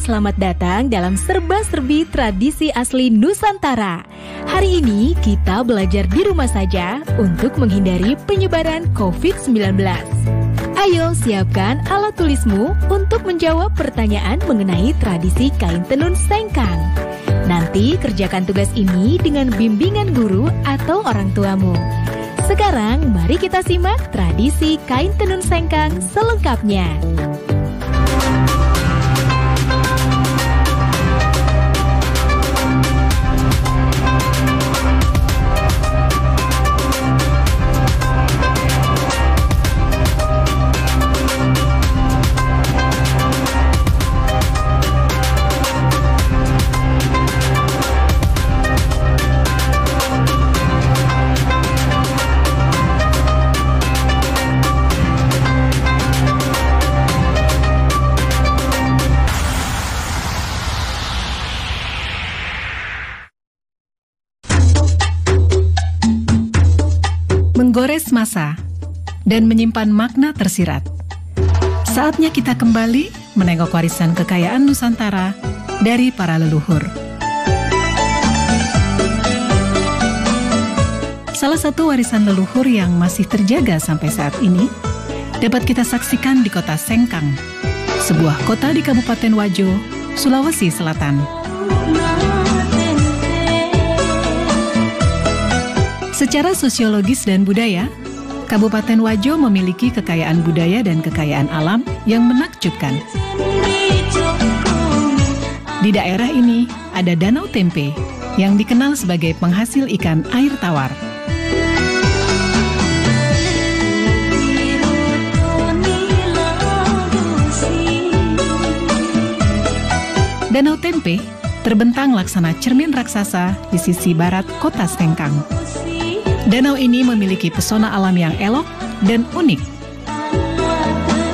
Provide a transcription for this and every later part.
selamat datang dalam Serba-Serbi Tradisi Asli Nusantara. Hari ini kita belajar di rumah saja untuk menghindari penyebaran COVID-19. Ayo siapkan alat tulismu untuk menjawab pertanyaan mengenai tradisi kain tenun sengkang. Nanti kerjakan tugas ini dengan bimbingan guru atau orang tuamu. Sekarang mari kita simak tradisi kain tenun sengkang selengkapnya. Menggores masa dan menyimpan makna tersirat. Saatnya kita kembali menengok warisan kekayaan Nusantara dari para leluhur. Salah satu warisan leluhur yang masih terjaga sampai saat ini dapat kita saksikan di kota Sengkang, sebuah kota di Kabupaten Wajo, Sulawesi Selatan. Secara sosiologis dan budaya, Kabupaten Wajo memiliki kekayaan budaya dan kekayaan alam yang menakjubkan. Di daerah ini ada Danau Tempe yang dikenal sebagai penghasil ikan air tawar. Danau Tempe terbentang laksana cermin raksasa di sisi barat kota Sengkang. Danau ini memiliki pesona alam yang elok dan unik.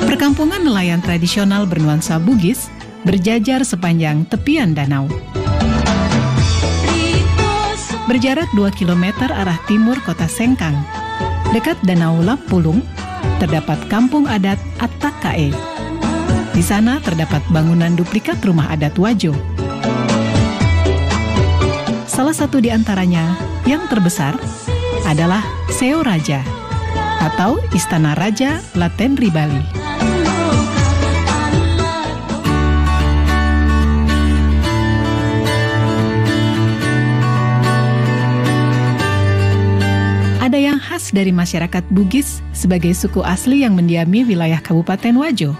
Perkampungan nelayan tradisional bernuansa Bugis berjajar sepanjang tepian danau. Berjarak 2 km arah timur kota Sengkang, dekat Danau Lampulung, terdapat kampung adat Attakae. Di sana terdapat bangunan duplikat rumah adat Wajo. Salah satu di antaranya yang terbesar adalah Seo Raja atau Istana Raja Latenri Bali. Ada yang khas dari masyarakat Bugis sebagai suku asli yang mendiami wilayah Kabupaten Wajo,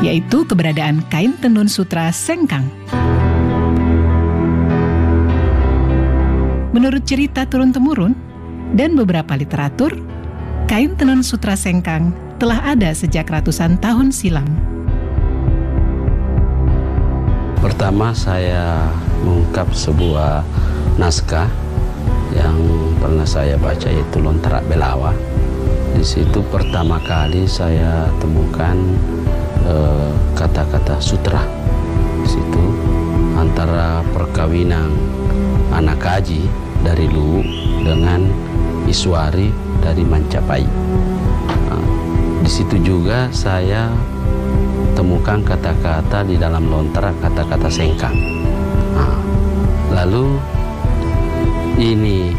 yaitu keberadaan kain tenun sutra Sengkang. Menurut cerita turun-temurun dan beberapa literatur, kain tenun sutra Sengkang telah ada sejak ratusan tahun silam. Pertama saya mengungkap sebuah naskah yang pernah saya baca, yaitu Lontara Belawa. Di situ pertama kali saya temukan kata-kata sutra. Di situ antara perkawinan anak kaji dari Luwu dengan Iswari dari Mancapai. Di situ juga saya temukan kata-kata di dalam lontara, kata-kata Sengkang. Lalu ini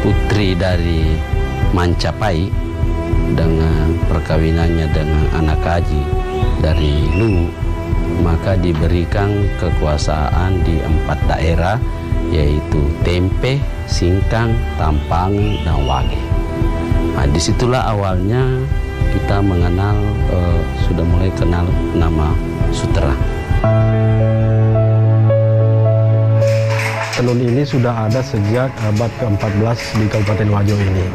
putri dari Mancapai dengan perkawinannya dengan anak kaji dari Luwu, maka diberikan kekuasaan di 4 daerah, yaitu Tempe, Singkang, Tampangi, dan Wage. Disitulah awalnya kita mengenal, sudah mulai kenal nama sutra. Tenun ini sudah ada sejak abad ke-14 di Kabupaten Wajo ini.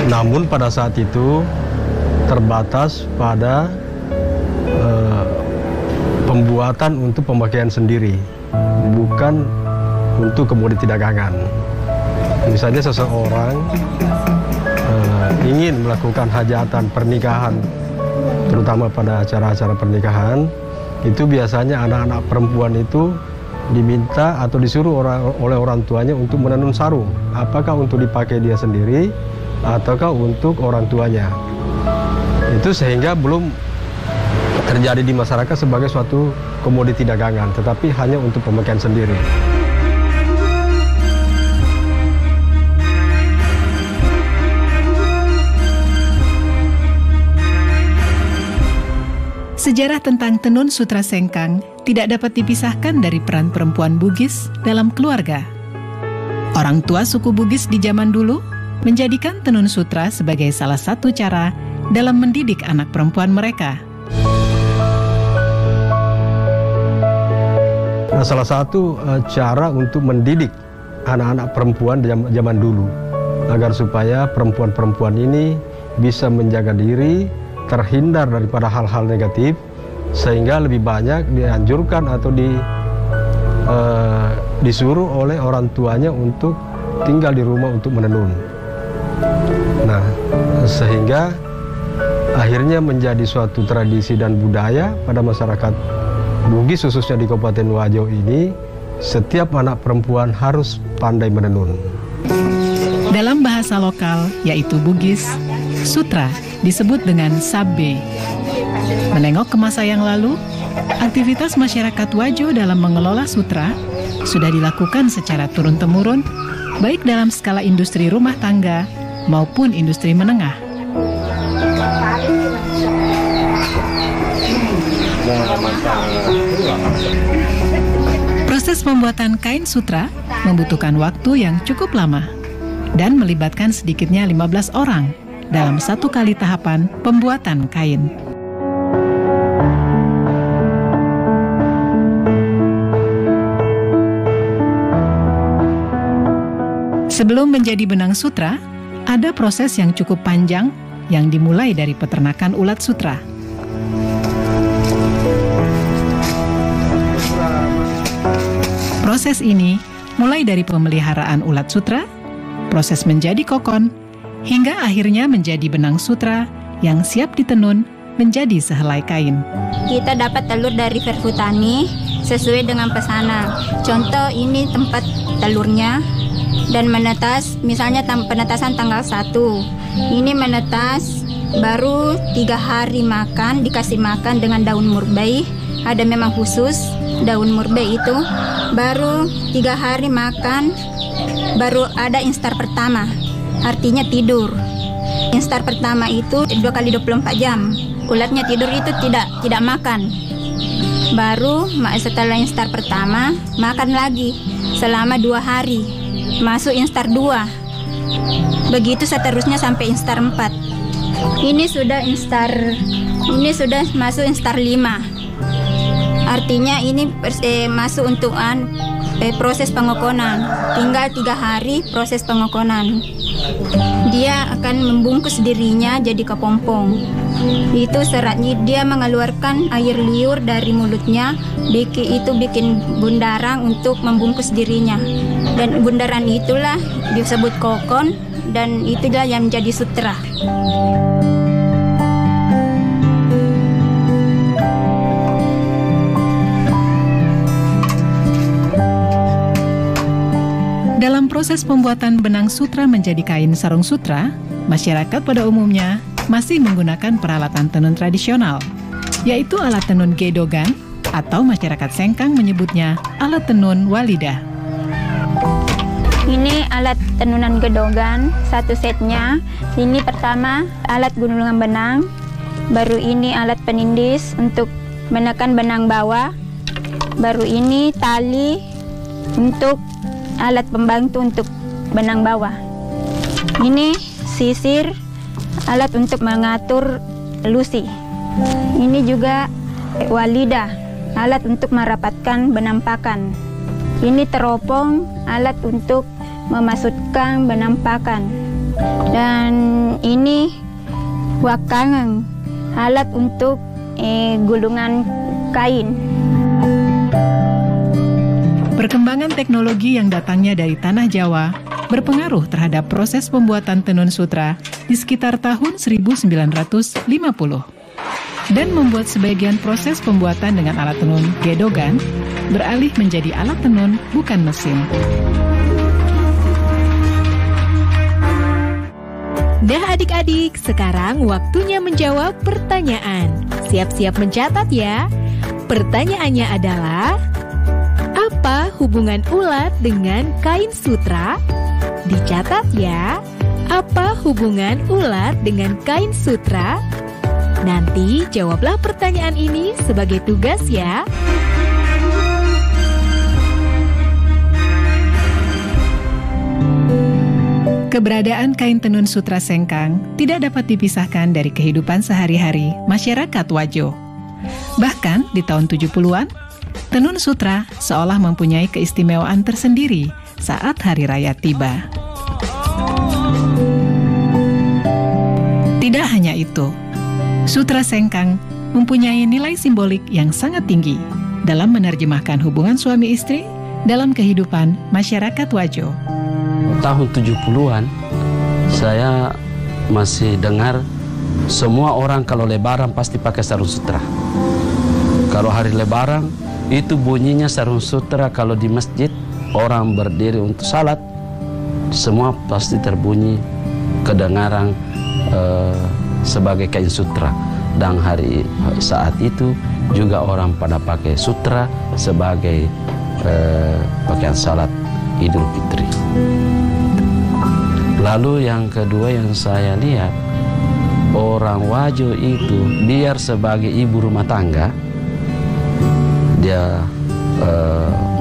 Namun pada saat itu terbatas pada pembuatan untuk pemakaian sendiri, bukan untuk komoditi dagangan. Misalnya seseorang ingin melakukan hajatan pernikahan, terutama pada acara-acara pernikahan, itu biasanya anak-anak perempuan itu diminta atau disuruh oleh orang tuanya untuk menenun sarung. Apakah untuk dipakai dia sendiri ataukah untuk orang tuanya. Itu sehingga belum terjadi di masyarakat sebagai suatu komoditi dagangan, tetapi hanya untuk pemakaian sendiri. Sejarah tentang tenun sutra sengkang tidak dapat dipisahkan dari peran perempuan Bugis dalam keluarga. Orang tua suku Bugis di zaman dulu menjadikan tenun sutra sebagai salah satu cara dalam mendidik anak perempuan mereka. Nah, salah satu cara untuk mendidik anak-anak perempuan di zaman dulu agar supaya perempuan-perempuan ini bisa menjaga diri, terhindar daripada hal-hal negatif, sehingga lebih banyak dianjurkan atau disuruh oleh orang tuanya untuk tinggal di rumah untuk menenun. Nah, sehingga akhirnya menjadi suatu tradisi dan budaya pada masyarakat Bugis, khususnya di Kabupaten Wajo ini, setiap anak perempuan harus pandai menenun. Dalam bahasa lokal, yaitu Bugis, sutra disebut dengan sabbe. Menengok ke masa yang lalu, aktivitas masyarakat Wajo dalam mengelola sutra sudah dilakukan secara turun-temurun, baik dalam skala industri rumah tangga maupun industri menengah. Proses pembuatan kain sutra membutuhkan waktu yang cukup lama dan melibatkan sedikitnya 15 orang dalam satu kali tahapan pembuatan kain. Sebelum menjadi benang sutra, ada proses yang cukup panjang yang dimulai dari peternakan ulat sutra. Proses ini mulai dari pemeliharaan ulat sutra, proses menjadi kokon, hingga akhirnya menjadi benang sutra yang siap ditenun menjadi sehelai kain. Kita dapat telur dari Verhutani sesuai dengan pesanan. Contoh ini tempat telurnya dan menetas, misalnya penetasan tanggal 1. Ini menetas baru 3 hari makan, dikasih makan dengan daun murbei. Ada memang khusus daun murbei itu. Baru 3 hari makan, baru ada instar pertama. Artinya tidur. Instar pertama itu 2 kali 24 jam. Ulatnya tidur itu tidak makan. Baru setelah instar pertama makan lagi selama 2 hari. Masuk instar 2. Begitu seterusnya sampai instar 4. Ini sudah masuk instar 5. Artinya ini masuk untuk proses pengokonan. Tinggal 3 hari proses pengokonan. Dia akan membungkus dirinya jadi kepompong. Itu seratnya, dia mengeluarkan air liur dari mulutnya. Bikin bundaran untuk membungkus dirinya. Dan bundaran itulah disebut kokon, dan itulah yang menjadi sutra. Dalam proses pembuatan benang sutra menjadi kain sarung sutra, masyarakat pada umumnya masih menggunakan peralatan tenun tradisional, yaitu alat tenun gedogan atau masyarakat Sengkang menyebutnya alat tenun walidah. Ini alat tenunan gedogan, satu setnya. Ini pertama alat gunungan benang, baru ini alat penindis untuk menekan benang bawah, baru ini tali untuk alat pembantu untuk benang bawah. Ini sisir, alat untuk mengatur lusi. Ini juga walidah, alat untuk merapatkan benang pakan. Ini teropong, alat untuk memasukkan benang pakan. Dan ini wakangan, alat untuk gulungan kain. Perkembangan teknologi yang datangnya dari tanah Jawa berpengaruh terhadap proses pembuatan tenun sutra di sekitar tahun 1950 dan membuat sebagian proses pembuatan dengan alat tenun gedogan beralih menjadi alat tenun bukan mesin. Nah adik-adik, sekarang waktunya menjawab pertanyaan. Siap-siap mencatat ya. Pertanyaannya adalah, apa hubungan ulat dengan kain sutra? Dicatat ya. Apa hubungan ulat dengan kain sutra? Nanti jawablah pertanyaan ini sebagai tugas ya. Keberadaan kain tenun sutra sengkang tidak dapat dipisahkan dari kehidupan sehari-hari masyarakat Wajo. Bahkan di tahun 70-an, tenun sutra seolah mempunyai keistimewaan tersendiri saat hari raya tiba. Tidak hanya itu, sutra sengkang mempunyai nilai simbolik yang sangat tinggi dalam menerjemahkan hubungan suami istri dalam kehidupan masyarakat Wajo. Tahun 70-an saya masih dengar semua orang kalau lebaran pasti pakai sarung sutra. Kalau hari lebaran itu bunyinya sarung sutra. Kalau di masjid orang berdiri untuk salat, semua pasti terbunyi kedengaran sebagai kain sutra. Dan saat itu juga orang pada pakai sutra sebagai pakaian salat Idul Fitri. Lalu yang kedua yang saya lihat, orang Wajo itu biar sebagai ibu rumah tangga, dia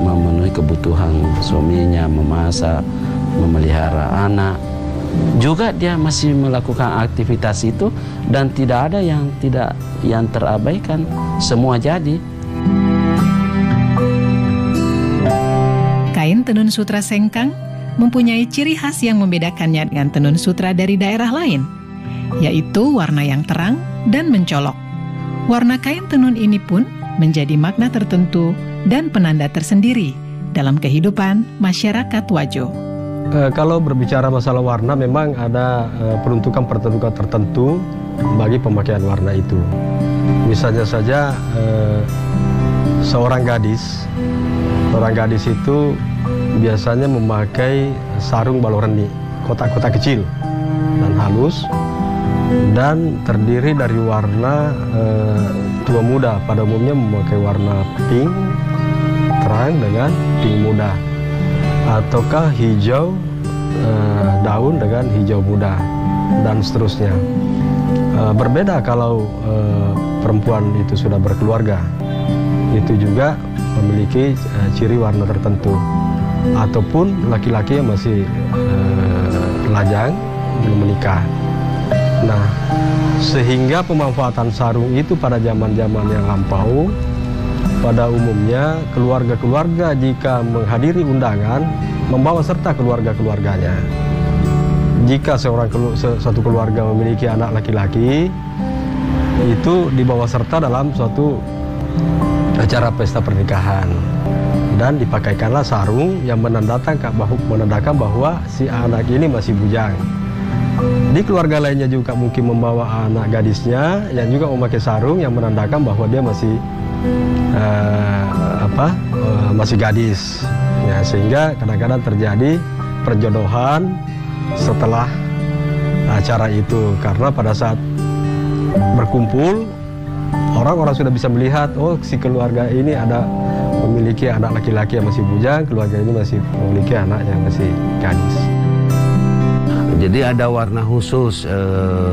memenuhi kebutuhan suaminya, memasak, memelihara anak. Juga dia masih melakukan aktivitas itu dan tidak ada yang terabaikan, semua jadi. Kain tenun sutra sengkang mempunyai ciri khas yang membedakannya dengan tenun sutra dari daerah lain, yaitu warna yang terang dan mencolok. Warna kain tenun ini pun menjadi makna tertentu dan penanda tersendiri dalam kehidupan masyarakat Wajo. Kalau berbicara masalah warna, memang ada peruntukan-peruntukan tertentu bagi pemakaian warna itu. Misalnya saja seorang gadis itu biasanya memakai sarung baloreni, kotak-kotak kecil dan halus, dan terdiri dari warna tua muda. Pada umumnya memakai warna pink terang dengan pink muda, ataukah hijau daun dengan hijau muda, dan seterusnya. Berbeda kalau perempuan itu sudah berkeluarga, itu juga memiliki ciri warna tertentu. Ataupun laki-laki yang masih lajang, belum menikah. Nah, sehingga pemanfaatan sarung itu pada zaman-zaman yang lampau, pada umumnya keluarga-keluarga jika menghadiri undangan membawa serta keluarga-keluarganya. Jika satu keluarga memiliki anak laki-laki, itu dibawa serta dalam suatu acara pesta pernikahan. Dan dipakaikanlah sarung yang menandakan bahwa si anak ini masih bujang. Di keluarga lainnya juga mungkin membawa anak gadisnya yang juga memakai sarung yang menandakan bahwa dia masih masih gadis. Ya, sehingga kadang-kadang terjadi perjodohan setelah acara itu, karena pada saat berkumpul orang-orang sudah bisa melihat, oh si keluarga ini memiliki anak laki-laki yang masih bujang, keluarga ini masih memiliki anak yang masih gadis. Jadi ada warna khusus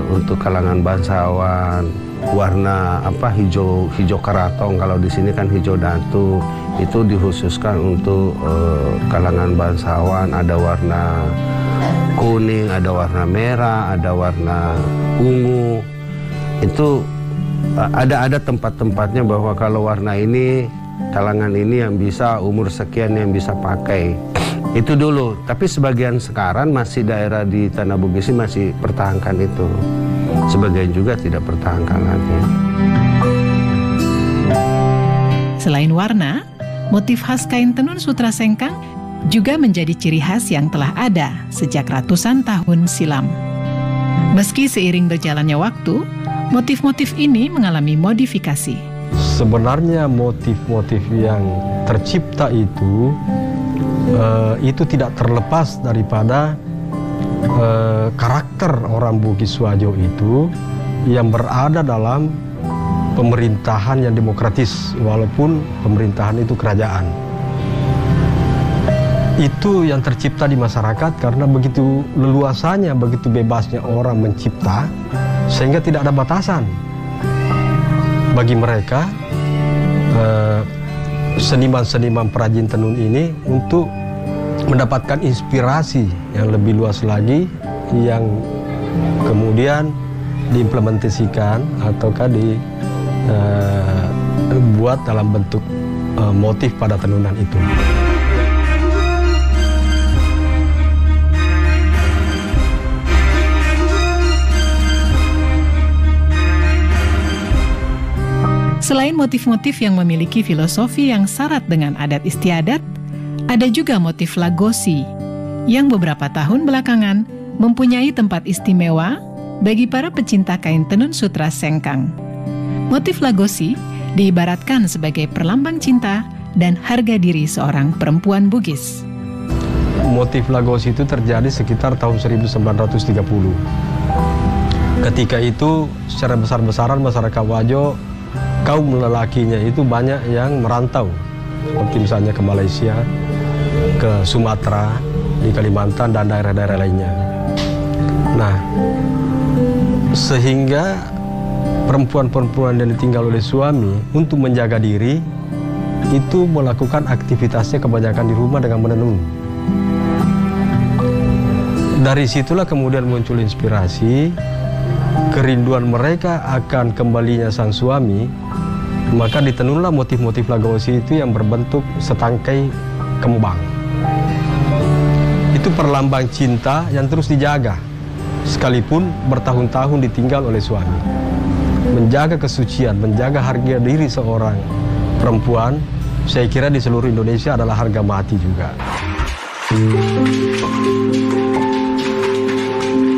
untuk kalangan bangsawan, warna hijau karatong. Kalau di sini kan hijau datu, itu dikhususkan untuk kalangan bangsawan. Ada warna kuning, ada warna merah, ada warna ungu. Itu ada tempat-tempatnya bahwa kalau warna ini, kalangan ini yang bisa, umur sekian yang bisa pakai. Itu dulu, tapi sebagian sekarang masih daerah di Tanah Bugis masih pertahankan itu. Sebagian juga tidak pertahankan lagi. Selain warna, motif khas kain tenun sutra sengkang juga menjadi ciri khas yang telah ada sejak ratusan tahun silam. Meski seiring berjalannya waktu, motif-motif ini mengalami modifikasi. Sebenarnya motif-motif yang tercipta itu tidak terlepas daripada karakter orang Bugis Wajo itu yang berada dalam pemerintahan yang demokratis, walaupun pemerintahan itu kerajaan. Itu yang tercipta di masyarakat karena begitu leluasanya, begitu bebasnya orang mencipta, sehingga tidak ada batasan bagi mereka seniman-seniman perajin tenun ini untuk mendapatkan inspirasi yang lebih luas lagi, yang kemudian diimplementasikan ataukah dibuat dalam bentuk motif pada tenunan itu. Selain motif-motif yang memiliki filosofi yang syarat dengan adat istiadat, ada juga motif lagosi yang beberapa tahun belakangan mempunyai tempat istimewa bagi para pecinta kain tenun sutra sengkang. Motif lagosi diibaratkan sebagai perlambang cinta dan harga diri seorang perempuan Bugis. Motif lagosi itu terjadi sekitar tahun 1930. Ketika itu secara besar-besaran masyarakat Wajo, kaum lelakinya itu banyak yang merantau, seperti misalnya ke Malaysia, ke Sumatera, di Kalimantan, dan daerah-daerah lainnya. Nah, sehingga perempuan-perempuan yang ditinggal oleh suami untuk menjaga diri, itu melakukan aktivitasnya kebanyakan di rumah dengan menenun. Dari situlah kemudian muncul inspirasi, kerinduan mereka akan kembalinya sang suami, maka ditenunlah motif-motif lagosi itu yang berbentuk setangkai kembang. Itu perlambang cinta yang terus dijaga, sekalipun bertahun-tahun ditinggal oleh suami. Menjaga kesucian, menjaga harga diri seorang perempuan, saya kira di seluruh Indonesia adalah harga mati juga.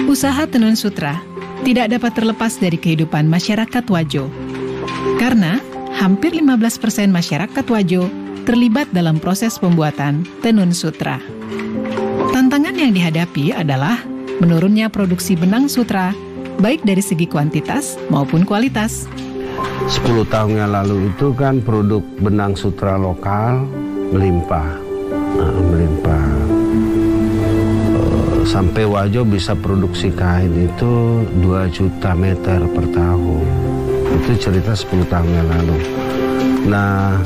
Usaha tenun sutra tidak dapat terlepas dari kehidupan masyarakat Wajo, karena hampir 15% masyarakat Wajo terlibat dalam proses pembuatan tenun sutra. Tantangan yang dihadapi adalah menurunnya produksi benang sutra, baik dari segi kuantitas maupun kualitas. 10 tahun yang lalu itu kan produk benang sutra lokal melimpah. Sampai Wajo bisa produksi kain itu 2 juta meter per tahun. Itu cerita 10 tahun yang lalu. Nah,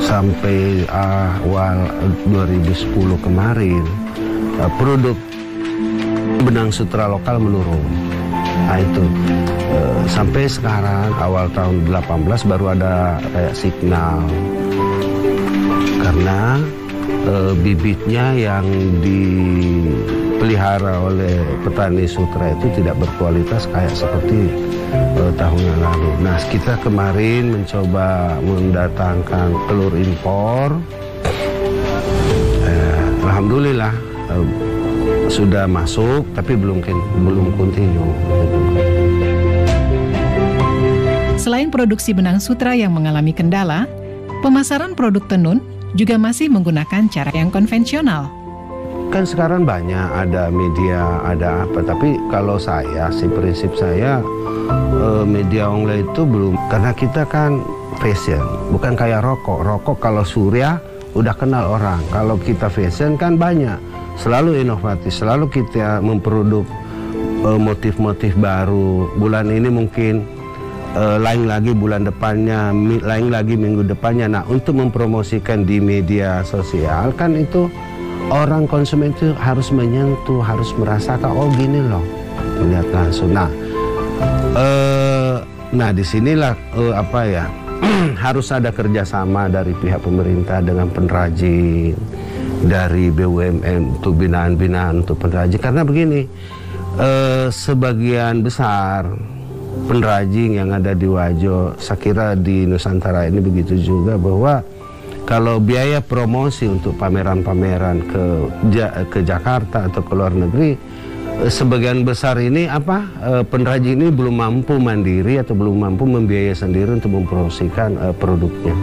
sampai awal 2010 kemarin, produk benang sutra lokal menurun. Nah itu, sampai sekarang awal tahun 18 baru ada kayak signal. Karena bibitnya yang dipelihara oleh petani sutra itu tidak berkualitas kayak seperti tahun yang lalu. Nah, kita kemarin mencoba mendatangkan telur impor. Alhamdulillah sudah masuk, tapi belum continue. Selain produksi benang sutra yang mengalami kendala, pemasaran produk tenun juga masih menggunakan cara yang konvensional. Kan sekarang banyak ada media, ada apa, tapi kalau saya sih prinsip saya media online itu belum, karena kita kan fashion, bukan kayak rokok. Rokok kalau surya udah kenal orang, kalau kita fashion kan banyak, selalu inovatif, selalu kita memproduk motif-motif baru. Bulan ini mungkin lain lagi bulan depannya, lain lagi minggu depannya. Nah, untuk mempromosikan di media sosial kan itu orang konsumen itu harus menyentuh, harus merasakan, oh gini loh, melihat langsung. Nah disinilah harus ada kerjasama dari pihak pemerintah dengan pengrajin, dari BUMN untuk binaan-binaan untuk pengrajin. Karena begini, sebagian besar pengrajin yang ada di Wajo, saya kira di Nusantara ini begitu juga, bahwa kalau biaya promosi untuk pameran-pameran ke Jakarta atau ke luar negeri, sebagian besar ini pengrajin ini belum mampu mandiri atau belum mampu membiayai sendiri untuk mempromosikan produknya.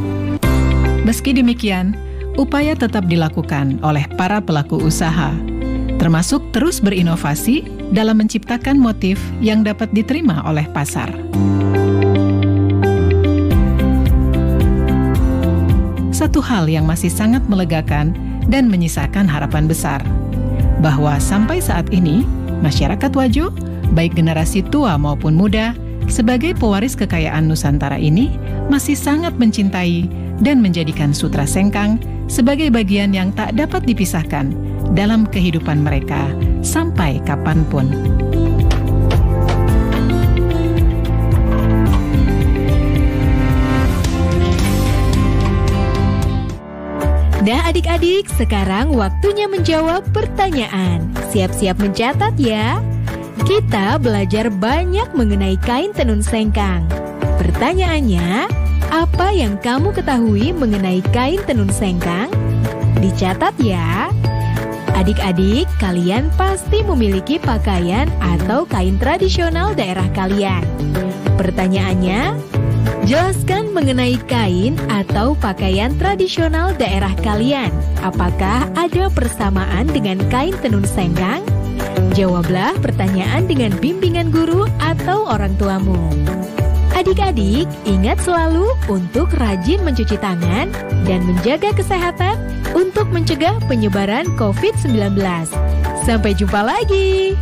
Meski demikian, upaya tetap dilakukan oleh para pelaku usaha. termasuk terus berinovasi dalam menciptakan motif yang dapat diterima oleh pasar. Satu hal yang masih sangat melegakan dan menyisakan harapan besar, bahwa sampai saat ini, masyarakat Wajo, baik generasi tua maupun muda, sebagai pewaris kekayaan Nusantara ini, masih sangat mencintai dan menjadikan Sutra Sengkang sebagai bagian yang tak dapat dipisahkan dalam kehidupan mereka sampai kapanpun. Nah adik-adik, sekarang waktunya menjawab pertanyaan. Siap-siap mencatat ya. Kita belajar banyak mengenai kain tenun sengkang. Pertanyaannya, apa yang kamu ketahui mengenai kain tenun sengkang? Dicatat ya. Adik-adik, kalian pasti memiliki pakaian atau kain tradisional daerah kalian. Pertanyaannya, jelaskan mengenai kain atau pakaian tradisional daerah kalian. Apakah ada persamaan dengan kain tenun sengkang? Jawablah pertanyaan dengan bimbingan guru atau orang tuamu. Adik-adik, ingat selalu untuk rajin mencuci tangan dan menjaga kesehatan untuk mencegah penyebaran COVID-19. Sampai jumpa lagi.